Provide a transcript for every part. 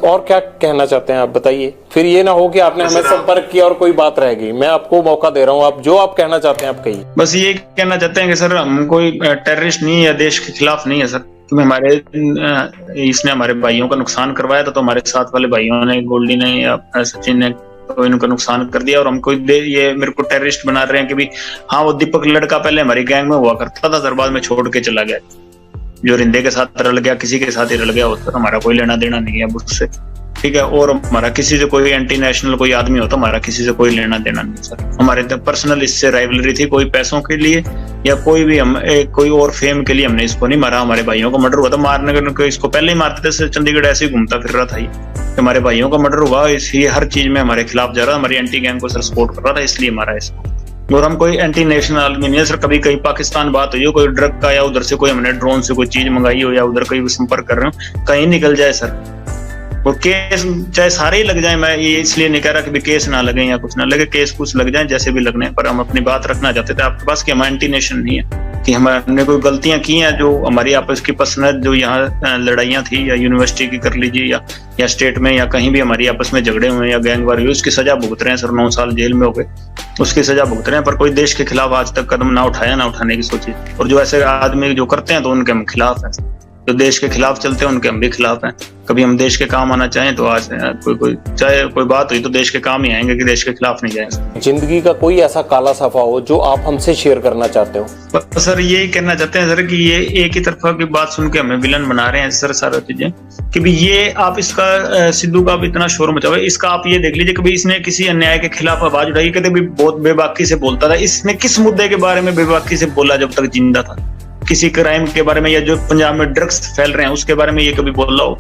और क्या कहना चाहते हैं आप, बताइए। फिर ये ना हो कि आपने हमें संपर्क किया और कोई बात रह गई। मैं आपको मौका दे रहा हूँ, आप जो आप कहना चाहते हैं आप कहिए। बस ये कहना चाहते हैं कि सर हम कोई टेररिस्ट नहीं है, देश के खिलाफ नहीं है सर। इसने हमारे भाइयों का नुकसान करवाया था, तो हमारे साथ वाले भाइयों ने, गोल्डी ने या सचिन ने, तो इनका नुकसान कर दिया और हमको ये मेरे को टेररिस्ट बना रहे हैं कि भी हाँ वो दीपक लड़का पहले हमारी गैंग में हुआ करता था सर, बाद में छोड़ के चला गया। जो रिंदे के साथ रल गया, किसी के साथ ही रल गया, उससे हमारा कोई लेना देना नहीं है उससे, ठीक है। और हमारा किसी से कोई एंटी नेशनल कोई आदमी हो तो हमारा किसी से कोई लेना देना नहीं सर। हमारे तो पर्सनल इससे राइवलरी थी, कोई पैसों के लिए या कोई भी कोई और फेम के लिए हमने इसको नहीं मारा। हमारे भाइयों का मर्डर हुआ था, मारने को इसको पहले ही मारते थे, चंडीगढ़ ऐसे ही घूमता फिर रहा था ये। हमारे भाइयों का मर्डर हुआ, इसलिए हर चीज में हमारे खिलाफ जा रहा, हमारी एंटी गैंग को सर सपोर्ट कर रहा था, इसलिए मारा इसको। और हम कोई एंटी नेशनल आदमी नहीं है सर। कभी कहीं पाकिस्तान बात हुई हो कोई ड्रग का, या उधर से कोई हमने ड्रोन से कोई चीज मंगाई हो, या उधर कोई संपर्क कर रहे हो, कहीं निकल जाए सर वो केस, चाहे सारे ही लग जाए। मैं ये इसलिए नहीं कह रहा कि केस ना लगे या कुछ ना लगे, केस कुछ लग जाए जैसे भी लगने, पर हम अपनी बात रखना चाहते थे आपके पास कि हम एंटी नेशन नहीं है, कि हमने कोई गलतियां की हैं जो हमारी आपस की पर्सनल जो यहाँ लड़ाइयाँ थी, या यूनिवर्सिटी की कर लीजिए, या स्टेट में, या कहीं भी हमारी आपस में झगड़े हुए या गैंगवार हुई, उसकी सजा भुगत रहे हैं सर। 9 साल जेल में हो गए, उसकी सजा भुगत रहे हैं, पर कोई देश के खिलाफ आज तक कदम ना उठाया, ना उठाने की सोची। और जो ऐसे आदमी जो करते हैं तो उनके हम खिलाफ हैं, जो देश के खिलाफ चलते हैं उनके हम भी खिलाफ हैं। कभी हम देश के काम आना चाहें तो आज चाहे कोई बात हुई तो देश के काम ही आएंगे, कि देश के खिलाफ नहीं जाएंगे। जिंदगी का कोई ऐसा काला सफा हो जो आप हमसे शेयर करना चाहते हो? सर यही कहना चाहते हैं सर कि ये एक ही तरफा की बात सुन के हमें विलन बना रहे हैं सर सारा चीजें, कि भी ये आप इसका सिद्धू का भी इतना शोर मचा हुआ है, इसका आप ये देख लीजिए कि इसने किसी अन्याय के खिलाफ आवाज उठाई, कहते भी बहुत बेबाकी से बोलता था। इसने किस मुद्दे के बारे में बेबाकी से बोला जब तक जिंदा था? किसी क्राइम के बारे में, या जो पंजाब में ड्रग्स फैल रहे हैं उसके बारे में ये कभी बोला हो?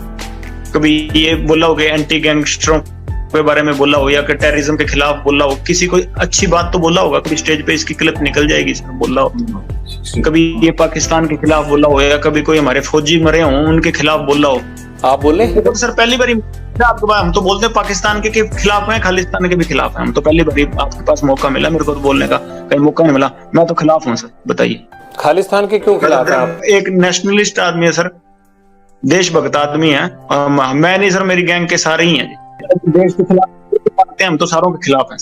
कभी ये बोला हो कि एंटी गैंगस्टरों के बारे में बोला हो, या कि टेररिज्म के खिलाफ बोला हो? किसी कोई अच्छी बात तो बोला होगा, कभी स्टेज पे इसकी क्लिप निकल जाएगी सर, बोला हो? कभी ये पाकिस्तान के खिलाफ बोला हो, या कभी कोई हमारे फौजी मरे हों उनके खिलाफ बोला हो? आप बोले तो सर पहली बार आपके पास, हम तो बोलते हैं पाकिस्तान के खिलाफ हैं, खालिस्तान के भी खिलाफ हैं। हम तो पहली बार आपके पास मौका मिला, मेरे को तो बोलने का कहीं मौका नहीं मिला। मैं तो खिलाफ हूँ सर, बताइए। खालिस्तान के क्यों खिलाफ हैं आप? एक नेशनलिस्ट आदमी है सर, देशभक्त आदमी है। मैं नहीं सर, मेरी गैंग के सारे ही हैं। देश के खिलाफ हम तो सारों के खिलाफ हैं।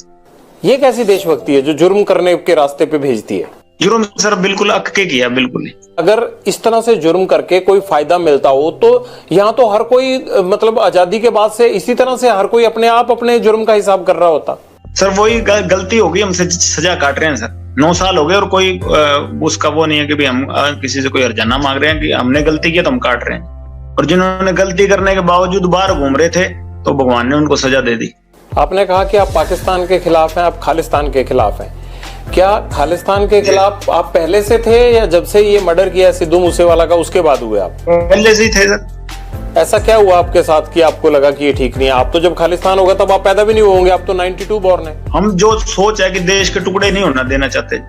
ये कैसी देशभक्ति है जो जुर्म करने के रास्ते पे भेजती है? जुर्म सर बिल्कुल अक के किया, बिल्कुल नहीं। अगर इस तरह से जुर्म करके कोई फायदा मिलता हो तो यहाँ तो हर कोई, मतलब आजादी के बाद से इसी तरह से हर कोई अपने आप अपने जुर्म का हिसाब कर रहा होता। सर वही गलती होगी, हमसे सजा काट रहे हैं सर। 9 साल हो गए और कोई उसका वो नहीं है कि भी हम किसी से कोई हर्जाना मांग रहे हैं कि हमने गलती किया तो हम काट रहे हैं। और जिन्होंने गलती करने के बावजूद बाहर घूम रहे थे तो भगवान ने उनको सजा दे दी। आपने कहा कि आप पाकिस्तान के खिलाफ हैं, आप खालिस्तान के खिलाफ हैं। क्या खालिस्तान के खिलाफ आप पहले से थे, या जब से ये मर्डर किया सिद्धू मूसेवाला का उसके बाद हुए आप? पहले से ही थे सर। ऐसा क्या हुआ आपके साथ कि आपको लगा कि ये ठीक नहीं है? आप तो जब खालिस्तान होगा तब आप पैदा भी नहीं होंगे, आप तो 92 बॉर्न है। हम जो सोच है कि देश के टुकड़े नहीं होना देना चाहते।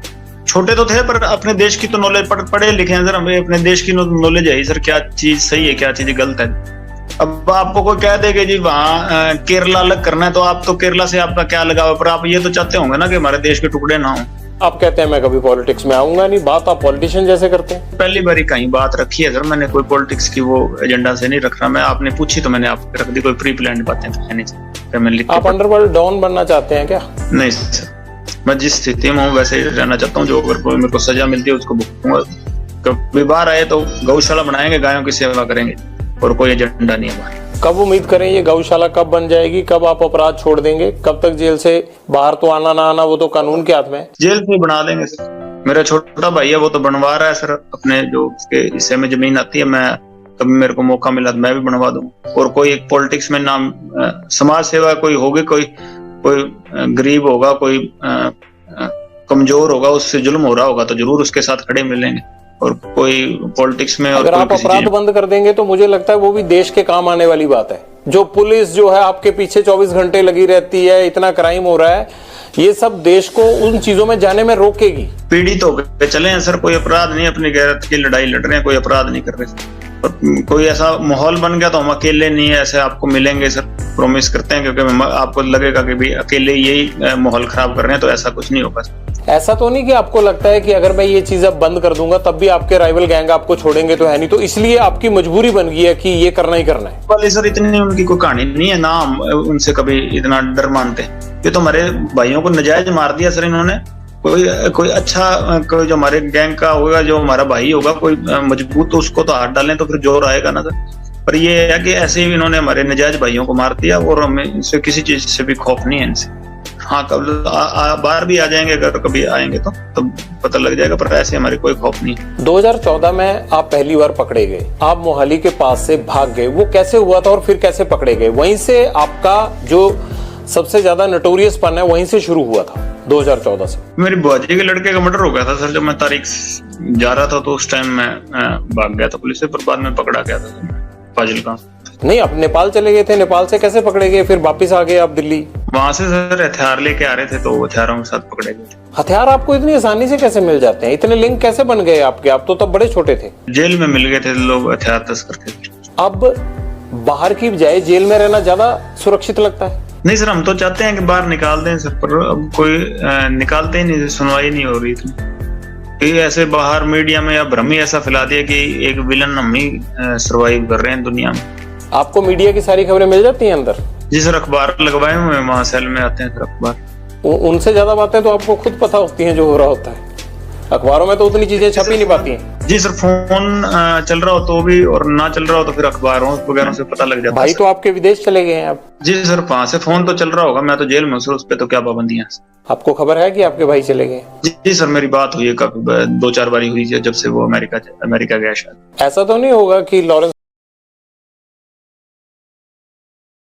छोटे तो थे पर अपने देश की तो नॉलेज, पढ़े लिखे हैं सर, हमें अपने देश की नॉलेज है सर, क्या चीज सही है क्या चीज गलत है। अब आपको कोई कह दे कि जी वहाँ केरला अलग करना है तो आप तो केरला से आपका क्या लगाव, पर आप ये तो चाहते होंगे ना कि हमारे देश के टुकड़े ना हो। आप कहते हैं मैं कभी पॉलिटिक्स में आऊंगा नहीं, बात आप पॉलिटिशियन जैसे करते हैं। पहली बार ही कहीं बात रखी है सर, मैंने कोई पॉलिटिक्स की वो एजेंडा से नहीं रख रहा। मैं आपने पूछी तो मैंने आपको रख दी, कोई प्री प्लान बातें तो है नहीं। आप अंडरवर्ल्ड डॉन बनना चाहते हैं क्या? नहीं सर, मैं जिस स्थिति में हूँ वैसे ही रहना चाहता हूँ। जो अगर कोई मेरे को सजा मिलती है उसको भुगतूंगा। कभी बाहर आए तो गौशाला बनाएंगे, गायों की सेवा करेंगे, और कोई एजेंडा नहीं है हमारा। कब उम्मीद करें ये गौशाला कब बन जाएगी? कब आप अपराध छोड़ देंगे? कब तक जेल से बाहर तो आना ना आना वो तो कानून के हाथ में है। जेल से बना देंगे सर। मेरा छोटा भाई है वो तो बनवा रहा है सर, अपने जो उसके हिस्से में जमीन आती है। मैं कभी मेरे को मौका मिला तो मैं भी बनवा दूंगा। और कोई एक पॉलिटिक्स में नाम समाज सेवा कोई होगी, कोई गरीब होगा, कोई कमजोर होगा, उससे जुल्म हो रहा होगा तो जरूर उसके साथ खड़े मिलेंगे। और कोई पॉलिटिक्स में अगर आप अपराध बंद कर देंगे तो मुझे लगता है वो भी देश के काम आने वाली बात है। जो पुलिस जो है आपके पीछे 24 घंटे लगी रहती है, इतना क्राइम हो रहा है, ये सब देश को उन चीजों में जाने में रोकेगी। पीड़ित तो होकर चले हैं सर, कोई अपराध नहीं, अपनी गैरत की लड़ाई लड़ रहे हैं, कोई अपराध नहीं कर रहे। और कोई ऐसा माहौल बन गया तो हम अकेले नहीं है, ऐसे आपको मिलेंगे सर, प्रॉमिस करते हैं, क्योंकि आपको लगेगा कि भाई अकेले यही माहौल खराब कर रहे हैं, तो ऐसा कुछ नहीं होगा। ऐसा तो नहीं कि आपको लगता है कि अगर मैं ये चीज अब बंद कर दूंगा तब भी आपके राइवल गैंग आपको छोड़ेंगे तो है नहीं, तो इसलिए आपकी मजबूरी बन गई है कि ये करना ही करना है? वाले सर इतनी उनकी कोई कहानी नहीं है ना, हम उनसे कभी इतना डर मानते। ये तो हमारे भाइयों को नजायज मार दिया सर इन्होंने। कोई अच्छा कोई जो हमारे गैंग का होगा, जो हमारा भाई होगा कोई मजबूत, तो उसको तो हाथ डालें तो फिर जोर आएगा ना सर। पर ये है कि ऐसे ही इन्होंने हमारे नजायज भाइयों को मार दिया और हमें इनसे किसी चीज से भी खौफ नहीं है इनसे। हाँ, कब बाहर भी आ जाएंगे अगर कभी आएंगे तो पता लग जाएगा, पर ऐसे हमारे कोई खौफ नहीं है। 2014 में आप पहली बार पकड़े गए, आप मोहाली के पास से भाग गए, वो कैसे हुआ था और फिर कैसे पकड़े गए? वहीं से आपका जो सबसे ज्यादा नोटोरियस पन है वहीं से शुरू हुआ था 2014 से। मेरी बुआजी के लड़के का मर्डर हो गया था सर, जब मैं तारीख जा रहा था तो उस टाइम मैं भाग गया था पुलिस से, पर बाद में पकड़ा गया था फाजिलका। नहीं, आप नेपाल चले गए थे, नेपाल से कैसे पकड़े गए? फिर वापिस आ गए आप दिल्ली? वहां से सर हथियार लेके आ रहे थे, तो हथियारों के साथ पकड़े गए। हथियार आपको इतनी आसानी से कैसे मिल जाते हैं? इतने लिंक कैसे बन गए आपके? आप तो तब बड़े छोटे थे। जेल में मिल गए थे लोग हथियार तस्कर थे। अब बाहर की बजाय जेल में रहना ज्यादा सुरक्षित लगता है? नहीं सर, हम तो चाहते हैं कि बाहर निकाल दें सर, पर अब कोई निकालते ही नहीं, सुनवाई नहीं हो रही थी। ऐसे बाहर मीडिया में या भ्रम ही ऐसा फैला दिया कि एक विलन हम ही सर्वाइव कर रहे हैं दुनिया में। आपको मीडिया की सारी खबरें मिल जाती हैं अंदर? जी सर, अखबार लगवाए हुए हैं, वहां सेल में आते हैं सर अखबार। उनसे ज्यादा बातें तो आपको खुद पता होती हैं जो हो रहा होता है, अखबारों में तो उतनी चीजें छप ही नहीं पाती हैं। जी सर, फोन चल रहा हो तो भी, और ना चल रहा हो तो फिर अखबारों वगैरह से पता लग जाता है। भाई तो आपके विदेश चले गए हैं आप? जी सर, वहां से फोन तो चल रहा होगा, मैं तो जेल में हूँ सर, उस पे तो क्या पाबंदियां। आपको खबर है कि आपके भाई चले गए? जी सर, मेरी बात हुई है, 2-4 बारी हुई है जब से वो अमेरिका गया शायद। ऐसा तो नहीं होगा कि लॉरेंस